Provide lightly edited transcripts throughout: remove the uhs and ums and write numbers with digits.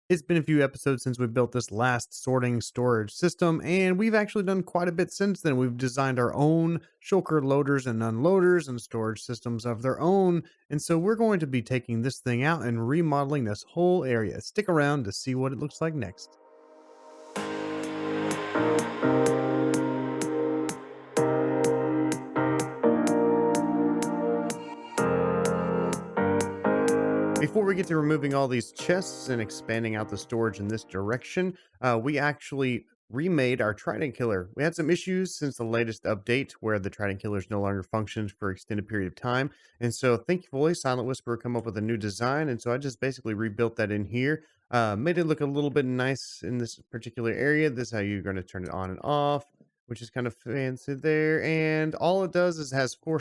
It's been a few episodes since we built this last sorting storage system, and we've actually done quite a bit since then. We've designed our own shulker loaders and unloaders and storage systems of their own, and so we're going to be taking this thing out and remodeling this whole area. Stick around to see what it looks like next. Before we get to removing all these chests and expanding out the storage in this direction, we actually remade our trident killer. We had some issues since the latest update where the trident killer no longer functions for extended period of time. And so thankfully, Silent Whisperer come up with a new design. And so I just basically rebuilt that in here, made it look a little bit nice in this particular area. This is how you're going to turn it on and off, which is kind of fancy there. And all it does is has four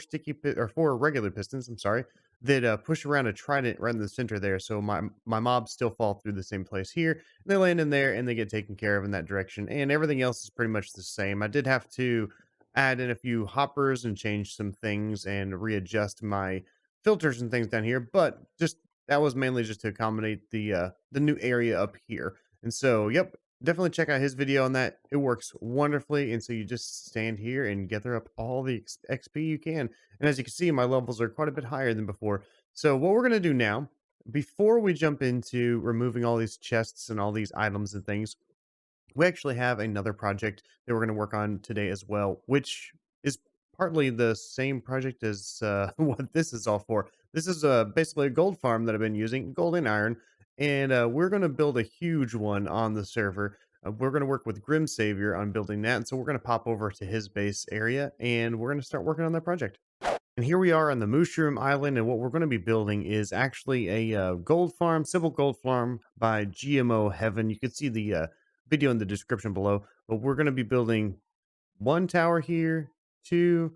regular pistons. I'm sorry, that push around a trident right in the center there. So my mobs still fall through the same place here. And they land in there and they get taken care of in that direction. And everything else is pretty much the same. I did have to add in a few hoppers and change some things and readjust my filters and things down here. But just that was mainly just to accommodate the new area up here. And so, yep, definitely check out his video on that. It works wonderfully. And so you just stand here and gather up all the XP you can. And as you can see, my levels are quite a bit higher than before. So what we're going to do now, before we jump into removing all these chests and all these items and things, we actually have another project that we're going to work on today as well, which is partly the same project as what this is all for. This is basically a gold farm that I've been using, gold and iron, and we're going to build a huge one on the server. We're going to work with GrimSaviour on building that, and so we're going to pop over to his base area, and we're going to start working on that project. And here we are on the Mooshroom Island, and what we're going to be building is actually a gold farm, simple gold farm by GMO Heaven. You can see the video in the description below, but we're going to be building one tower here, two,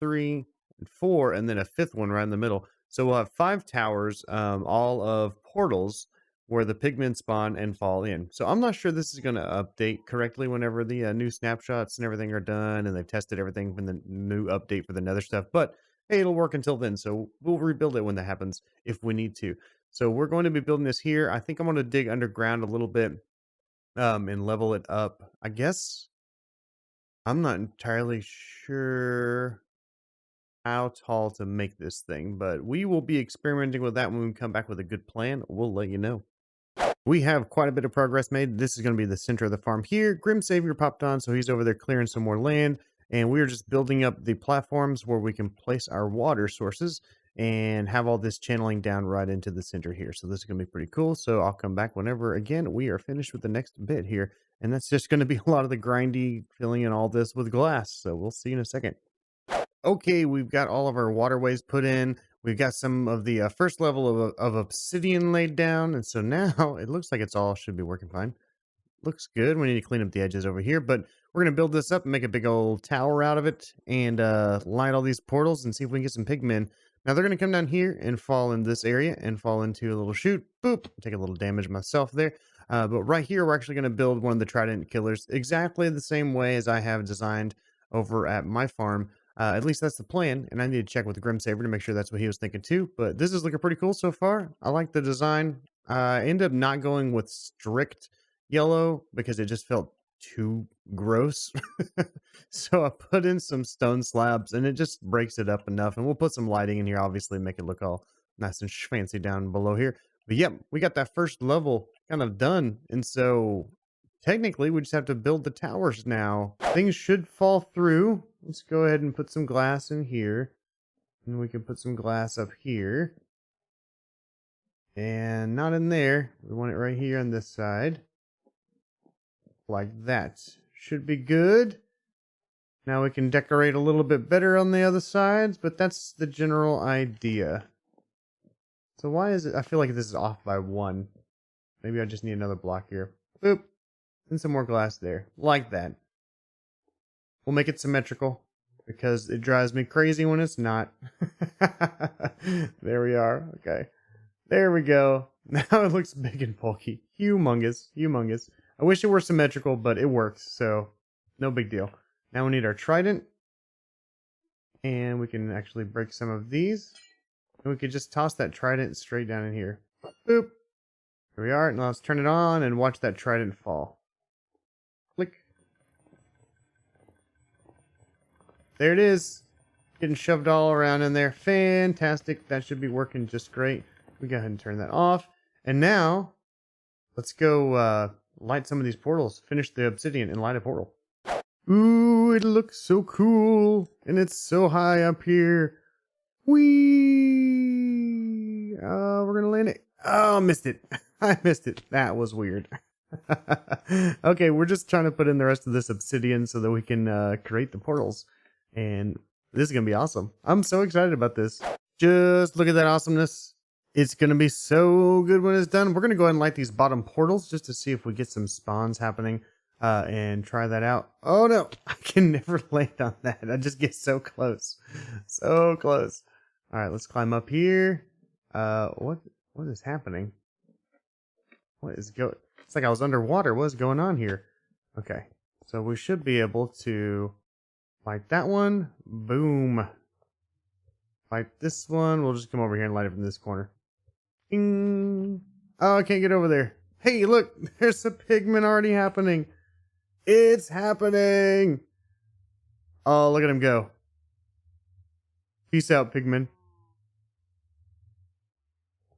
three, and four, and then a fifth one right in the middle. So we'll have five towers, all of portals where the pigmen spawn and fall in. So I'm not sure this is going to update correctly whenever the new snapshots and everything are done, and they've tested everything from the new update for the nether stuff. But hey, it'll work until then. So we'll rebuild it when that happens if we need to. So we're going to be building this here. I think I'm going to dig underground a little bit and level it up. I guess I'm not entirely sure how tall to make this thing, but we will be experimenting with that when we come back with a good plan. We'll let you know. We have quite a bit of progress made. This is going to be the center of the farm here. GrimSaviour popped on, so he's over there clearing some more land. And we're just building up the platforms where we can place our water sources and have all this channeling down right into the center here. So this is going to be pretty cool. So I'll come back whenever, again, we are finished with the next bit here. And that's just going to be a lot of the grindy filling in all this with glass. So we'll see in a second. Okay, we've got all of our waterways put in. We've got some of the first level of obsidian laid down. And so now it looks like it's all should be working fine. Looks good. We need to clean up the edges over here, but we're going to build this up and make a big old tower out of it and light all these portals and see if we can get some pigmen. Now they're going to come down here and fall in this area and fall into a little chute. Boop. Take a little damage myself there. But right here, we're actually going to build one of the trident killers exactly the same way as I have designed over at my farm. At least that's the plan, and I need to check with GrimSaviour to make sure that's what he was thinking too. But this is looking pretty cool so far. I like the design. I ended up not going with strict yellow because it just felt too gross. So I put in some stone slabs and it just breaks it up enough. And we'll put some lighting in here, obviously, make it look all nice and fancy down below here. But yep, we got that first level kind of done. And so technically, we just have to build the towers now. Things should fall through. Let's go ahead and put some glass in here. And we can put some glass up here. And not in there. We want it right here on this side. Like that. Should be good. Now we can decorate a little bit better on the other sides, but that's the general idea. So why is it? I feel like this is off by one. Maybe I just need another block here. Boop. And some more glass there. Like that. We'll make it symmetrical because it drives me crazy when it's not. There we are. Okay. There we go. Now it looks big and bulky. Humongous. Humongous. I wish it were symmetrical, but it works, so no big deal. Now we need our trident. And we can actually break some of these. And we could just toss that trident straight down in here. Boop. Here we are. Now let's turn it on and watch that trident fall. Click. There it is. Getting shoved all around in there. Fantastic. That should be working just great. We go ahead and turn that off. And now, let's go light some of these portals. Finish the obsidian and light a portal. Ooh, it looks so cool. And it's so high up here. Whee! We're gonna land it. Oh, missed it. I missed it. That was weird. Okay, we're just trying to put in the rest of this obsidian so that we can create the portals. And this is gonna be awesome. I'm so excited about this. Just look at that awesomeness. It's gonna be so good when it's done. We're gonna go ahead and light these bottom portals just to see if we get some spawns happening. And try that out. Oh no, I can never land on that. I just get so close. So close. All right, let's climb up here. What is happening? What is going? It's like I was underwater. What is going on here? Okay, so we should be able to light that one. Boom. Light this one. We'll just come over here and light it from this corner. Ding. Oh, I can't get over there. Hey, look, there's a pigman already happening. It's happening. Oh, look at him go. Peace out, pigman.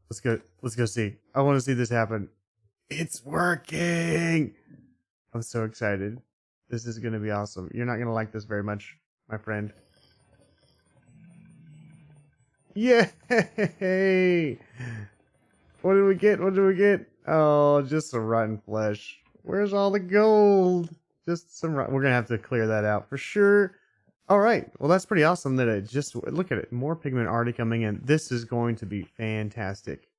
Let's go see. I want to see this happen. It's working. I'm so excited. This is going to be awesome. You're not going to like this very much, my friend. Yay! What did we get? What did we get? Oh, just some rotten flesh. Where's all the gold? Just some rotten. We're going to have to clear that out for sure. All right. Well, that's pretty awesome that it just... Look at it. More pigment already coming in. This is going to be fantastic.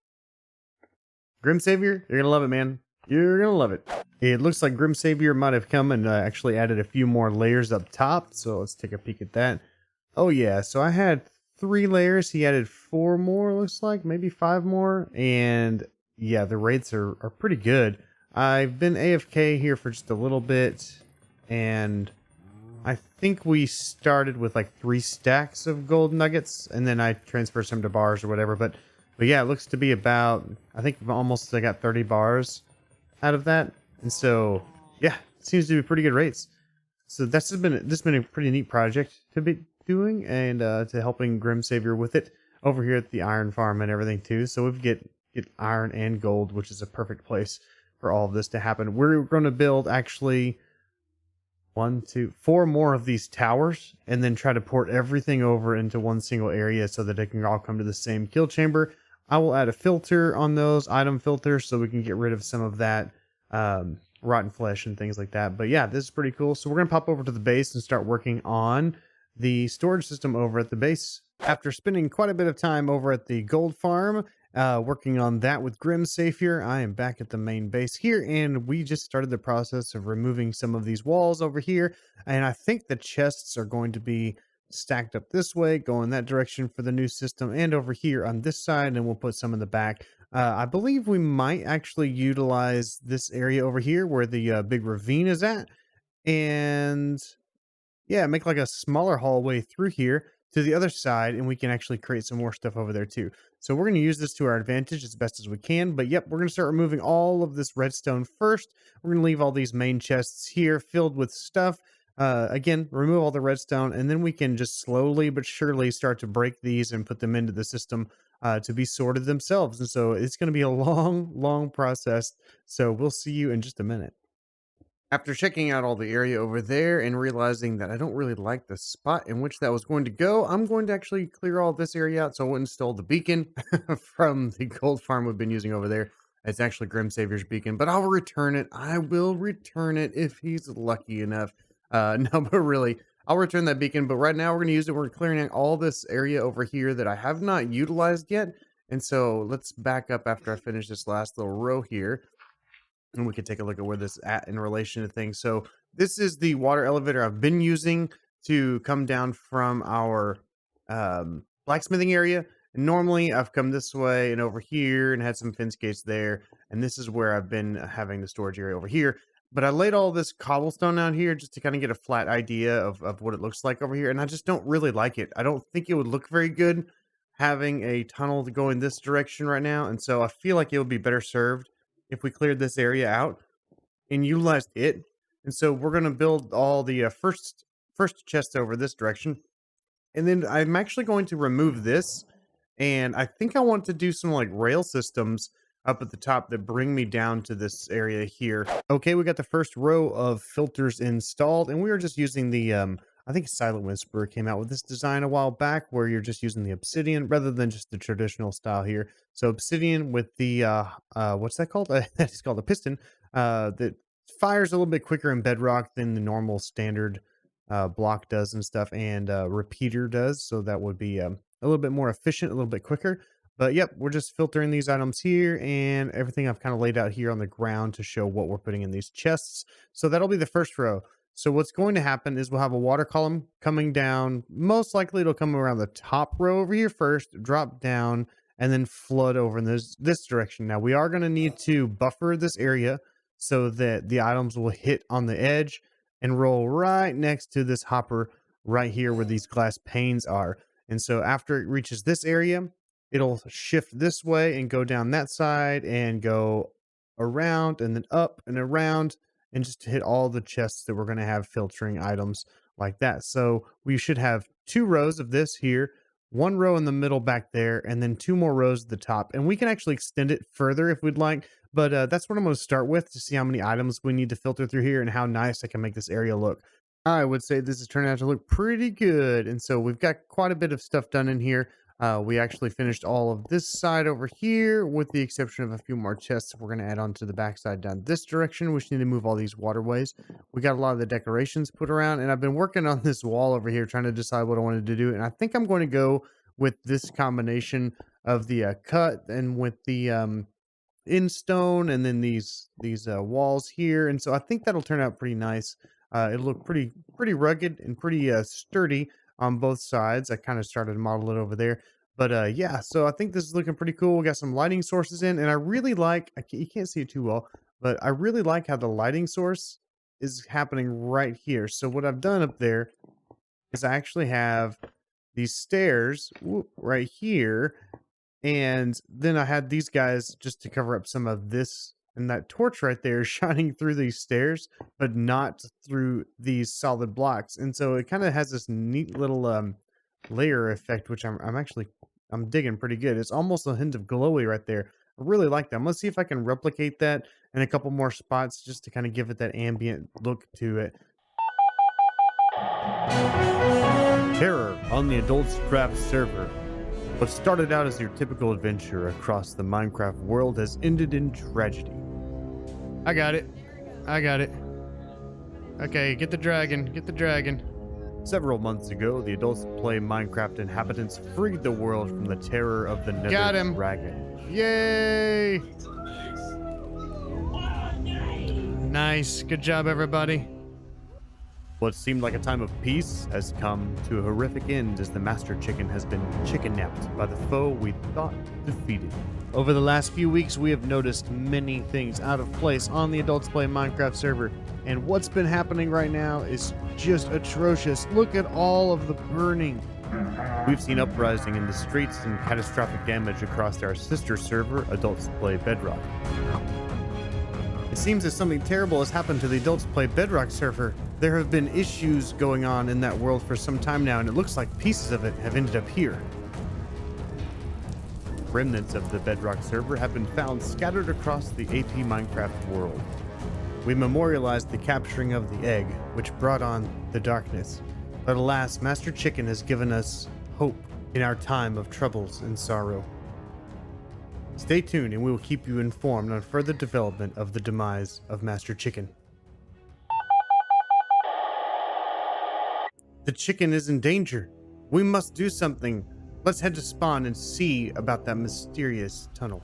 GrimSaviour, you're going to love it, man. You're going to love it. It looks like GrimSaviour might have come and actually added a few more layers up top. So let's take a peek at that. Oh, yeah. So I had 3 layers. He added 4 more, looks like. Maybe 5 more. And yeah, the rates are pretty good. I've been AFK here for just a little bit. And I think we started with like 3 stacks of gold nuggets. And then I transferred some to bars or whatever. But yeah, it looks to be about, I think almost I got 30 bars out of that. And so, yeah, it seems to be pretty good rates. So this has been a pretty neat project to be doing and to helping GrimSaviour with it over here at the iron farm and everything too. So we get iron and gold, which is a perfect place for all of this to happen. We're going to build actually 1, 2, 4 more of these towers and then try to port everything over into one single area so that it can all come to the same kill chamber. I will add a filter on those, item filters, so we can get rid of some of that rotten flesh and things like that. But yeah, this is pretty cool. So we're going to pop over to the base and start working on the storage system over at the base. After spending quite a bit of time over at the gold farm, working on that with GrimSaviour, I am back at the main base here, and we just started the process of removing some of these walls over here. And I think the chests are going to be stacked up this way, going that direction for the new system, and over here on this side, and we'll put some in the back. I believe we might actually utilize this area over here where the big ravine is at, and yeah, make like a smaller hallway through here to the other side, and we can actually create some more stuff over there too. So we're going to use this to our advantage as best as we can. But yep, we're going to start removing all of this redstone first. We're going to leave all these main chests here filled with stuff. Again, remove all the redstone, and then we can just slowly but surely start to break these and put them into the system to be sorted themselves. And so it's going to be a long process. So we'll see you in just a minute. After checking out all the area over there and realizing that I don't really like the spot in which that was going to go, I'm going to actually clear all this area out so I wouldn't install the beacon from the gold farm we've been using over there. It's actually GrimSaviour's beacon, but I'll return it. I will return it if he's lucky enough. No, but really, I'll return that beacon. But right now we're going to use it. We're clearing out all this area over here that I have not utilized yet. And so let's back up after I finish this last little row here. And we can take a look at where this is at in relation to things. So this is the water elevator I've been using to come down from our blacksmithing area. And normally I've come this way and over here and had some fence gates there. And this is where I've been having the storage area over here. But I laid all this cobblestone out here just to kind of get a flat idea of what it looks like over here. And I just don't really like it. I don't think it would look very good having a tunnel to go in this direction right now. And so I feel like it would be better served if we cleared this area out and utilized it. And so we're going to build all the first chests over this direction. And then I'm actually going to remove this, and I think I want to do some like rail systems up at the top that bring me down to this area here. Okay, we got the first row of filters installed, and we were just using the I think Silent Whisperer came out with this design a while back where you're just using the obsidian rather than just the traditional style here. So obsidian with the what's that called? It's called a piston that fires a little bit quicker in Bedrock than the normal standard block does and stuff, and repeater does. So that would be a little bit more efficient, a little bit quicker. But yep, we're just filtering these items here, and everything I've kind of laid out here on the ground to show what we're putting in these chests. So that'll be the first row. So what's going to happen is we'll have a water column coming down. Most likely it'll come around the top row over here first, drop down, and then flood over in this direction. Now we are going to need to buffer this area so that the items will hit on the edge and roll right next to this hopper right here where these glass panes are. And so after it reaches this area, it'll shift this way and go down that side and go around and then up and around, and just to hit all the chests that we're going to have filtering items like that. So we should have 2 rows of this here, 1 row in the middle back there, and then 2 more rows at the top. And we can actually extend it further if we'd like, but that's what I'm going to start with to see how many items we need to filter through here and how nice I can make this area look. I would say this is turning out to look pretty good. And so we've got quite a bit of stuff done in here. We actually finished all of this side over here with the exception of a few more chests we're going to add on to the backside down this direction. We just need to move all these waterways. We got a lot of the decorations put around, and I've been working on this wall over here trying to decide what I wanted to do. And I think I'm going to go with this combination of the cut and with the in stone, and then these walls here. And so I think that'll turn out pretty nice. It'll look pretty rugged and pretty sturdy on both sides. I kind of started to model it over there, but yeah, so I think this is looking pretty cool. We got some lighting sources in, and I really like, you can't see it too well, but I really like how the lighting source is happening right here. So what I've done up there is I actually have these stairs right here, and then I had these guys just to cover up some of this, and that torch right there is shining through these stairs, but not through these solid blocks. And so it kind of has this neat little layer effect, which I'm digging pretty good. It's almost a hint of glowy right there. I really like that. Let's see if I can replicate that in a couple more spots just to kind of give it that ambient look to it. Terror on the AdultsCraft server. What started out as your typical adventure across the Minecraft world has ended in tragedy. I got it. Okay, get the dragon. Several months ago, the Adults Play Minecraft inhabitants freed the world from the terror of the nether dragon. Yay! Nice. Good job, everybody. What seemed like a time of peace has come to a horrific end as the Master Chicken has been chicken-napped by the foe we thought defeated. Over the last few weeks, we have noticed many things out of place on the Adults Play Minecraft server, and what's been happening right now is just atrocious. Look at all of the burning. We've seen uprising in the streets and catastrophic damage across our sister server, Adults Play Bedrock. It seems that something terrible has happened to the Adults Play Bedrock server. There have been issues going on in that world for some time now, and it looks like pieces of it have ended up here. Remnants of the Bedrock server have been found scattered across the APMinecraft world. We memorialized the capturing of the egg, which brought on the darkness. But alas, Master Chicken has given us hope in our time of troubles and sorrow. Stay tuned and we will keep you informed on further development of the demise of Master Chicken. The chicken is in danger. We must do something. Let's head to spawn and see about that mysterious tunnel.